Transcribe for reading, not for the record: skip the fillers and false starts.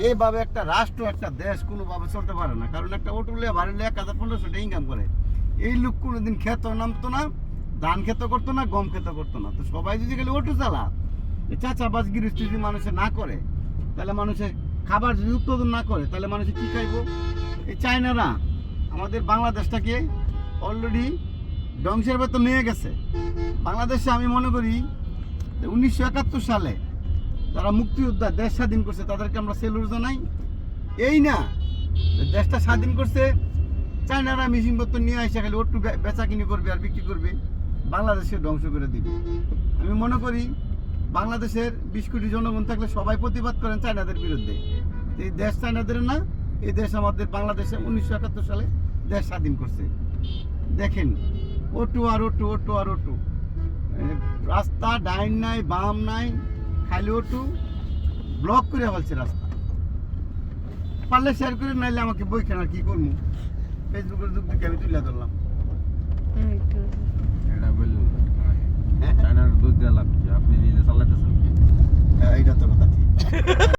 এইভাবে একটা রাষ্ট্র একটা দেশ কোনোভাবে চলতে পারে না, কারণ একটা অটো লিয়ে ভাড়া লিয়ে 1,000-1,500 টাকা ইনকাম করে। এই লোক কোনোদিন খেত নামতো না, ধান খেতে করতো না, গম খেতে করতো না। তো সবাই যদি খালি অটো চালা, এই চাচাবাজ গৃহস্থী যদি মানুষে না করে, তাহলে মানুষের খাবার যদি উৎপাদন না করে, তাহলে মানুষে কী খাইব? এই চায়নারা আমাদের বাংলাদেশটাকে অলরেডি ধ্বংসের ভেতর নিয়ে গেছে। বাংলাদেশে আমি মনে করি 1971 সালে যারা মুক্তিযোদ্ধা দেশ স্বাধীন করছে তাদেরকে আমরা সেলুট জানাই। এই না দেশটা স্বাধীন করছে চায়নারা মেশিনপত্র নিয়ে আসে খালি ওটু বেচা কিনি করবে আর বিক্রি করবে, বাংলাদেশকে ধ্বংস করে দিবে। আমি মনে করি বাংলাদেশের 20 কোটি জনগণ থাকলে সবাই প্রতিবাদ করেন চায়নাদের বিরুদ্ধে। এই দেশ চায়নাদের না, এই দেশ আমাদের বাংলাদেশে 1971 সালে দেশ স্বাধীন করছে। দেখেন ওটু আর ওটু, ওটু আর ওটু, রাস্তা ডাইন নাই বাম নাই, খালি ওটু, ব্লক করে ফেলছে রাস্তা। পারলে শেয়ার করে, নাইলে আমাকে বই কেনার কি করবো, ফেসবুকের যুগ থেকে আমি তুলে ধরলাম। এটা বললেন চায়নার দুধ দেওয়া লাগছে, আপনি নিজে চালাইতেছেন কি? এইটা তো কথা ঠিক।